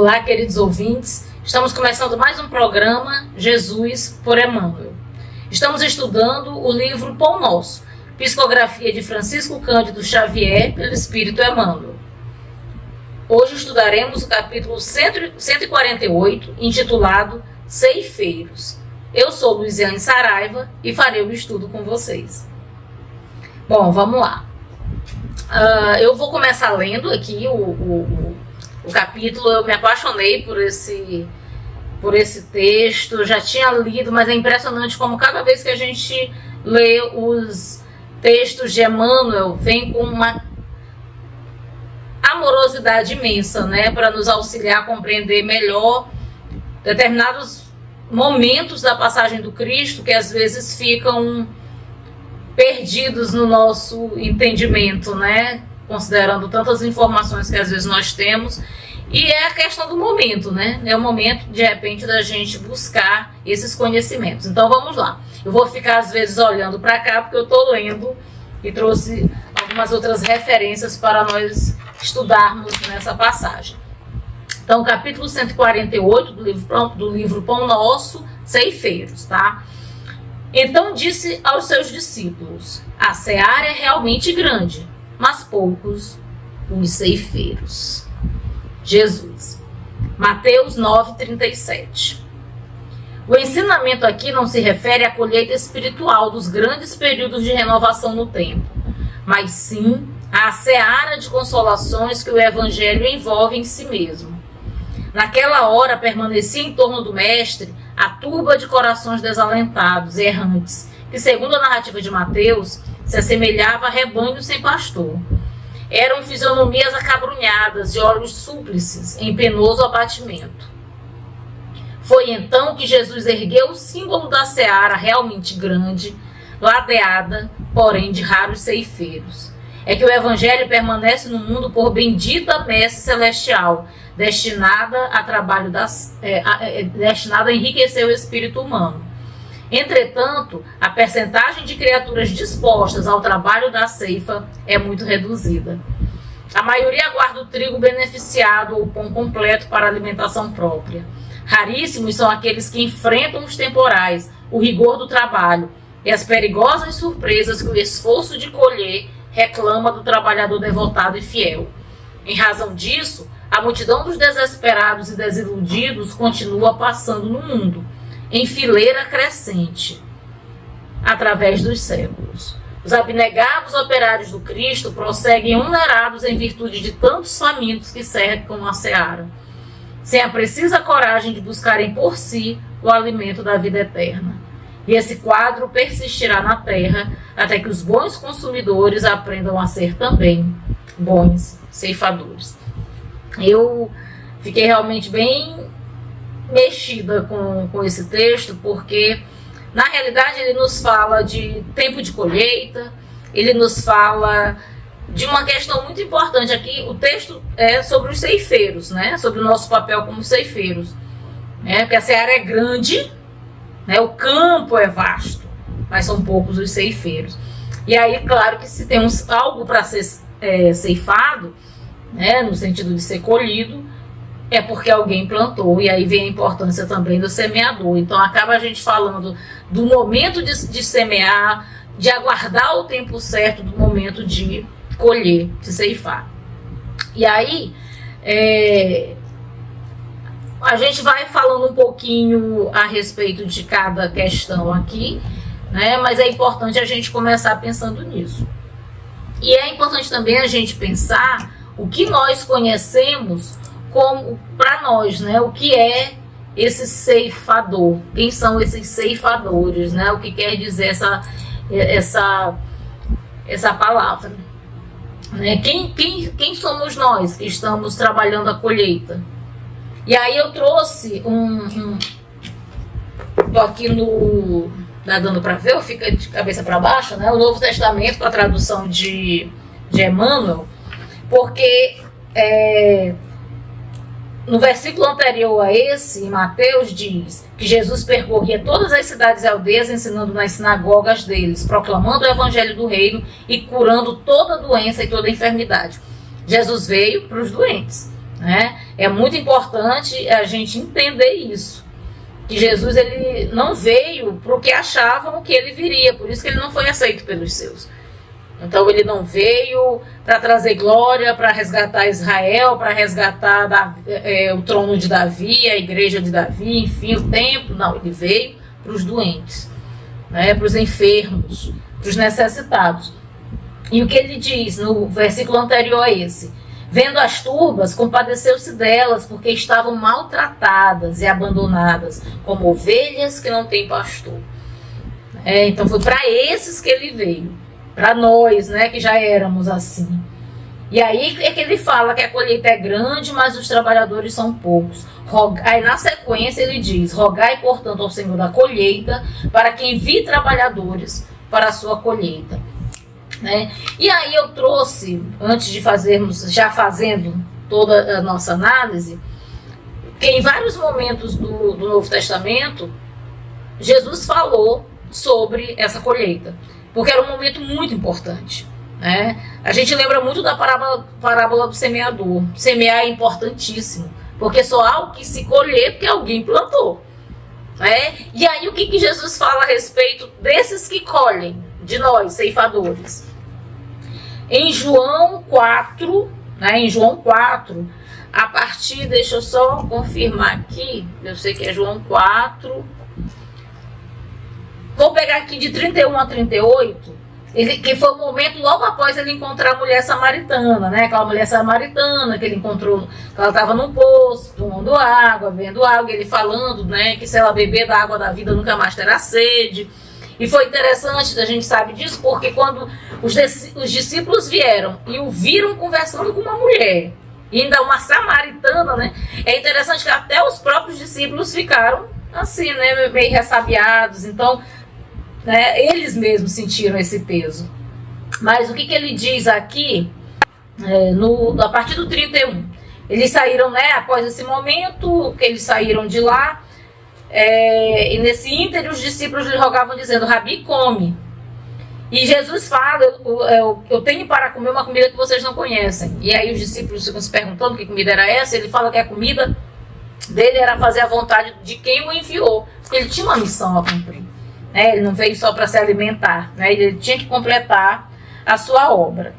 Olá, queridos ouvintes. Estamos começando mais um programa Jesus por Emmanuel. Estamos estudando o livro Pão Nosso, psicografia de Francisco Cândido Xavier pelo Espírito Emmanuel. Hoje estudaremos o capítulo 148, intitulado Ceifeiros. Eu sou Luiziane Saraiva e farei o estudo com vocês. Bom, vamos lá. Eu vou começar lendo aqui o capítulo. Eu me apaixonei por esse texto, já tinha lido, mas é impressionante como cada vez que a gente lê os textos de Emmanuel, vem com uma amorosidade imensa, né, para nos auxiliar a compreender melhor determinados momentos da passagem do Cristo que às vezes ficam perdidos no nosso entendimento, né, considerando tantas informações que às vezes nós temos. E é a questão do momento, né? É o momento, de repente, da gente buscar esses conhecimentos. Então, vamos lá. Eu vou ficar, às vezes, olhando para cá, porque eu estou lendo e trouxe algumas outras referências para nós estudarmos nessa passagem. Então, capítulo 148 do livro Pão Nosso, Ceifeiros, tá? Então, disse aos seus discípulos: a seara é realmente grande, mas poucos os ceifeiros. Jesus. Mateus 9:37. O ensinamento aqui não se refere à colheita espiritual dos grandes períodos de renovação no tempo, mas sim à seara de consolações que o Evangelho envolve em si mesmo. Naquela hora permanecia em torno do Mestre a turba de corações desalentados e errantes, que, segundo a narrativa de Mateus, se assemelhava a rebanhos sem pastor. Eram fisionomias acabrunhadas e olhos súplices em penoso abatimento. Foi então que Jesus ergueu o símbolo da seara realmente grande, ladeada, porém de raros ceifeiros. É que o Evangelho permanece no mundo por bendita messe celestial, destinada a enriquecer o espírito humano. Entretanto, a percentagem de criaturas dispostas ao trabalho da ceifa é muito reduzida. A maioria aguarda o trigo beneficiado ou o pão completo para alimentação própria. Raríssimos são aqueles que enfrentam os temporais, o rigor do trabalho e as perigosas surpresas que o esforço de colher reclama do trabalhador devotado e fiel. Em razão disso, a multidão dos desesperados e desiludidos continua passando no mundo, em fileira crescente, através dos séculos. Os abnegados operários do Cristo prosseguem onerados em virtude de tantos famintos que cercam a seara, sem a precisa coragem de buscarem por si o alimento da vida eterna. E esse quadro persistirá na terra até que os bons consumidores aprendam a ser também bons ceifadores. Eu fiquei realmente bem mexida com esse texto, porque na realidade ele nos fala de tempo de colheita, ele nos fala de uma questão muito importante aqui. O texto é sobre os ceifeiros, né? Sobre o nosso papel como ceifeiros, né? Porque a seara é grande, né? O campo é vasto, mas são poucos os ceifeiros. E aí, claro que se tem algo para ser ceifado, né? No sentido de ser colhido, é porque alguém plantou, e aí vem a importância também do semeador. Então acaba a gente falando do momento de semear, de aguardar o tempo certo do momento de colher, de ceifar. E aí a gente vai falando um pouquinho a respeito de cada questão aqui, né? Mas é importante a gente começar pensando nisso. E é importante também a gente pensar o que nós conhecemos como para nós, né? O que é esse ceifador? Quem são esses ceifadores, né? O que quer dizer essa palavra, né? Quem somos nós que estamos trabalhando a colheita? E aí eu trouxe tô aqui no... Tá dando para ver? Ou fica de cabeça para baixo, né? O Novo Testamento, com a tradução de Emmanuel, porque no versículo anterior a esse, em Mateus, diz que Jesus percorria todas as cidades e aldeias, ensinando nas sinagogas deles, proclamando o evangelho do reino e curando toda doença e toda enfermidade. Jesus veio para os doentes. né? É muito importante a gente entender isso, que Jesus ele não veio para o que achavam que ele viria, por isso que ele não foi aceito pelos seus. Então ele não veio para trazer glória, para resgatar Israel, para resgatar o trono de Davi, a igreja de Davi, enfim, o templo. Não, ele veio para os doentes, né, para os enfermos, para os necessitados. E o que ele diz no versículo anterior a esse? Vendo as turbas, compadeceu-se delas, porque estavam maltratadas e abandonadas, como ovelhas que não têm pastor. Então foi para esses que ele veio, para nós, né, que já éramos assim. E aí é que ele fala que a colheita é grande, mas os trabalhadores são poucos. Aí na sequência ele diz: rogai, portanto, ao Senhor da colheita, para que envie trabalhadores para a sua colheita. Né? E aí eu trouxe, antes de fazermos, já fazendo toda a nossa análise, que em vários momentos do Novo Testamento, Jesus falou sobre essa colheita, porque era um momento muito importante. Né? A gente lembra muito da parábola do semeador. Semear é importantíssimo, porque só há o que se colher porque alguém plantou. Né? E aí o que Jesus fala a respeito desses que colhem, de nós, ceifadores? Em João 4, né, em João 4, a partir, deixa eu só confirmar aqui, eu sei que é João 4, vou pegar aqui de 31 a 38, que foi o momento logo após ele encontrar a mulher samaritana, né, aquela mulher samaritana que ele encontrou, que ela estava num poço, tomando água, vendo água, ele falando, né, que se ela beber da água da vida nunca mais terá sede. E foi interessante, a gente sabe disso, porque quando os discípulos vieram e o viram conversando com uma mulher, e ainda uma samaritana, né? É interessante que até os próprios discípulos ficaram assim, né, meio ressabiados. Então, né, eles mesmos sentiram esse peso. Mas o que ele diz aqui, a partir do 31, eles saíram, né, após esse momento, que eles saíram de lá, e nesse ínter os discípulos lhe rogavam dizendo: Rabi, come. E Jesus fala: eu tenho para comer uma comida que vocês não conhecem. E aí os discípulos ficam se perguntando que comida era essa. Ele fala que a comida dele era fazer a vontade de quem o enviou, porque ele tinha uma missão a cumprir, né? Ele não veio só para se alimentar, né? Ele tinha que completar a sua obra.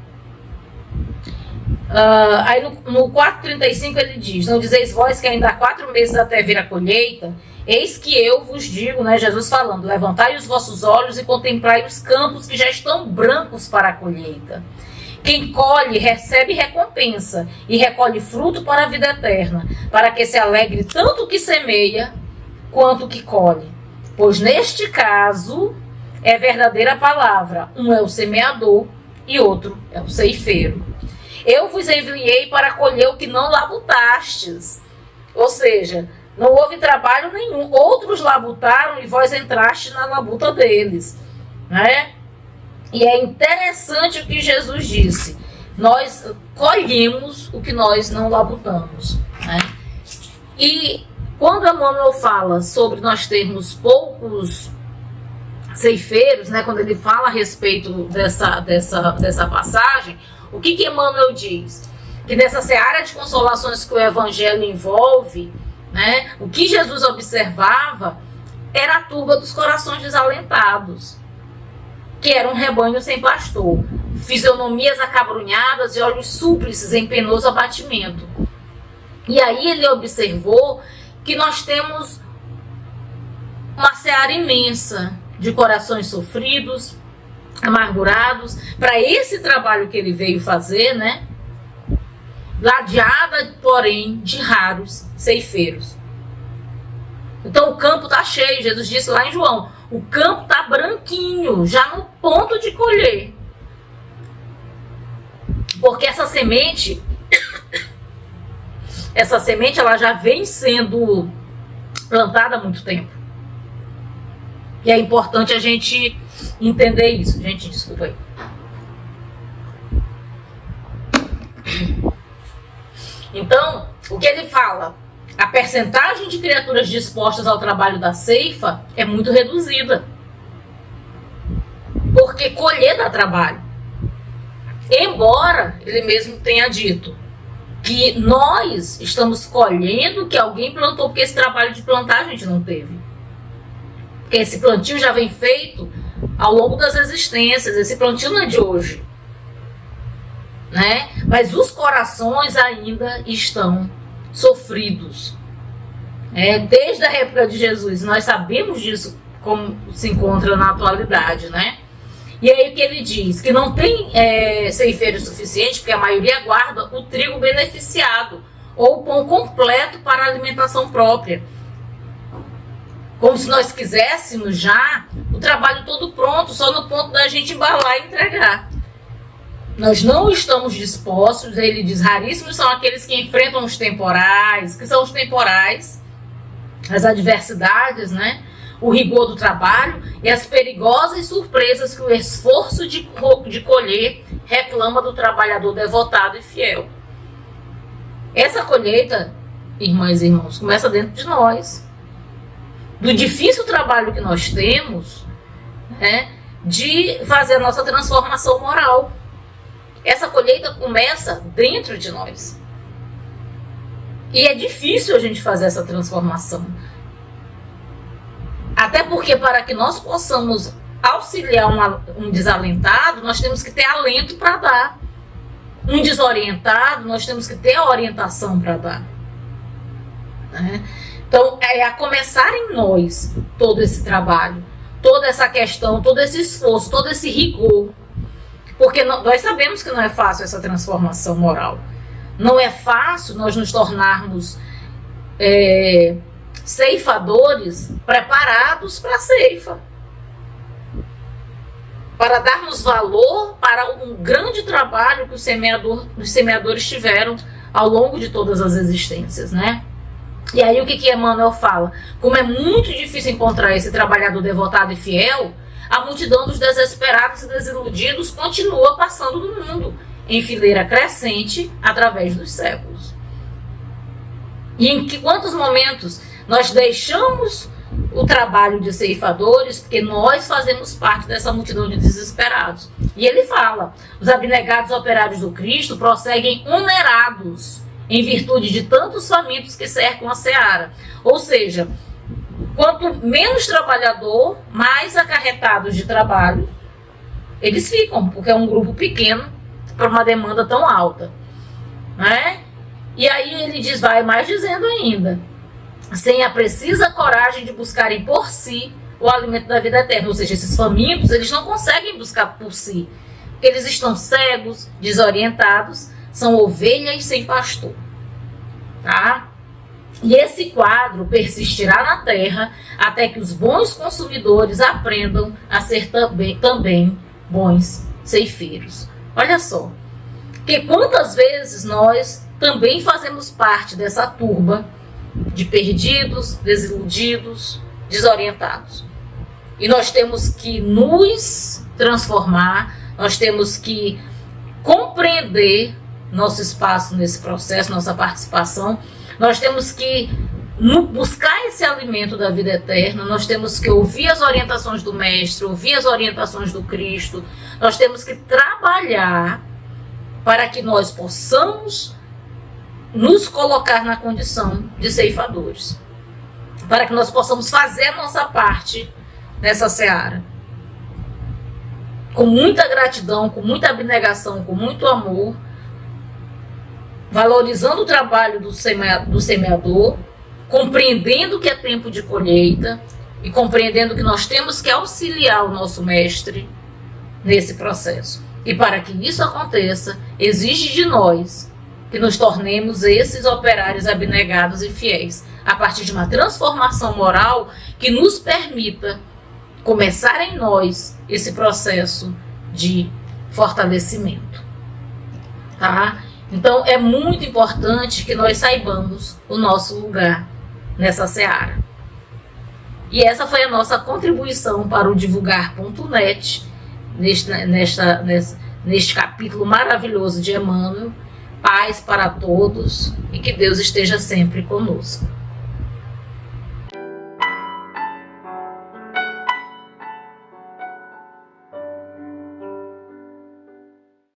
Aí no 4,35 ele diz: não dizeis vós que ainda há 4 meses até vir a colheita? Eis que eu vos digo, né, Jesus falando: levantai os vossos olhos e contemplai os campos que já estão brancos para a colheita. Quem colhe recebe recompensa e recolhe fruto para a vida eterna, para que se alegre tanto o que semeia quanto o que colhe. Pois neste caso é verdadeira palavra: um é o semeador e outro é o ceifeiro. Eu vos enviei para colher o que não labutastes. Ou seja, não houve trabalho nenhum. Outros labutaram e vós entraste na labuta deles. Né? E é interessante o que Jesus disse: nós colhemos o que nós não labutamos. Né? E quando Emmanuel fala sobre nós termos poucos ceifeiros, né, quando ele fala a respeito dessa passagem, o que Emmanuel diz? Que nessa seara de consolações que o Evangelho envolve, né, o que Jesus observava era a turba dos corações desalentados, que era um rebanho sem pastor, fisionomias acabrunhadas e olhos súplices em penoso abatimento. E aí ele observou que nós temos uma seara imensa de corações sofridos, amargurados, para esse trabalho que ele veio fazer, né? Ladeada, porém, de raros ceifeiros. Então o campo está cheio. Jesus disse lá em João: o campo está branquinho, já no ponto de colher. Porque essa semente ela já vem sendo plantada há muito tempo. E é importante a gente entender isso. Gente, desculpa aí. Então, o que ele fala? A percentagem de criaturas dispostas ao trabalho da ceifa é muito reduzida. Porque colher dá trabalho. Embora ele mesmo tenha dito que nós estamos colhendo que alguém plantou, porque esse trabalho de plantar a gente não teve. Porque esse plantio já vem feito ao longo das existências, esse plantio não é de hoje, né? Mas os corações ainda estão sofridos. Desde a época de Jesus, nós sabemos disso, como se encontra na atualidade, né? E aí o que ele diz? Que não tem ceifeiro suficiente, porque a maioria guarda o trigo beneficiado, ou o pão completo para a alimentação própria. Como se nós quiséssemos já o trabalho todo pronto, só no ponto da gente embalar e entregar. Nós não estamos dispostos, ele diz, raríssimos são aqueles que enfrentam os temporais, que são os temporais, as adversidades, né? O rigor do trabalho e as perigosas surpresas que o esforço de colher reclama do trabalhador devotado e fiel. Essa colheita, irmãs e irmãos, começa dentro de nós. Do difícil trabalho que nós temos, né, de fazer a nossa transformação moral. Essa colheita começa dentro de nós. E é difícil a gente fazer essa transformação. Até porque para que nós possamos auxiliar um desalentado, nós temos que ter alento para dar. Um desorientado, nós temos que ter a orientação para dar. Né? Então, é a começar em nós todo esse trabalho, toda essa questão, todo esse esforço, todo esse rigor. Porque nós sabemos que não é fácil essa transformação moral. Não é fácil nós nos tornarmos ceifadores preparados para a ceifa. Para darmos valor para um grande trabalho que os semeadores tiveram ao longo de todas as existências, né? E aí o que Emmanuel fala? Como é muito difícil encontrar esse trabalhador devotado e fiel, a multidão dos desesperados e desiludidos continua passando no mundo, em fileira crescente, através dos séculos. E em quantos momentos nós deixamos o trabalho de ceifadores, porque nós fazemos parte dessa multidão de desesperados. E ele fala, os abnegados operários do Cristo prosseguem onerados, em virtude de tantos famintos que cercam a seara. Ou seja, quanto menos trabalhador, mais acarretados de trabalho eles ficam, porque é um grupo pequeno para uma demanda tão alta, né? E aí ele diz, vai mais dizendo ainda, sem a precisa coragem de buscarem por si o alimento da vida eterna. Ou seja, esses famintos, eles não conseguem buscar por si, porque eles estão cegos, desorientados, são ovelhas sem pastor, tá? E esse quadro persistirá na terra até que os bons consumidores aprendam a ser também bons ceifeiros. Olha só, que quantas vezes nós também fazemos parte dessa turba de perdidos, desiludidos, desorientados. E nós temos que nos transformar, nós temos que compreender nosso espaço nesse processo, nossa participação. Nós temos que buscar esse alimento da vida eterna, nós temos que ouvir as orientações do Mestre, ouvir as orientações do Cristo, nós temos que trabalhar para que nós possamos nos colocar na condição de ceifadores, para que nós possamos fazer a nossa parte nessa seara. Com muita gratidão, com muita abnegação, com muito amor, valorizando o trabalho do semeador, compreendendo que é tempo de colheita e compreendendo que nós temos que auxiliar o nosso mestre nesse processo. E para que isso aconteça, exige de nós que nos tornemos esses operários abnegados e fiéis, a partir de uma transformação moral que nos permita começar em nós esse processo de fortalecimento. Tá? Então, é muito importante que nós saibamos o nosso lugar nessa seara. E essa foi a nossa contribuição para o divulgar.net, neste capítulo maravilhoso de Emmanuel. Paz para todos e que Deus esteja sempre conosco.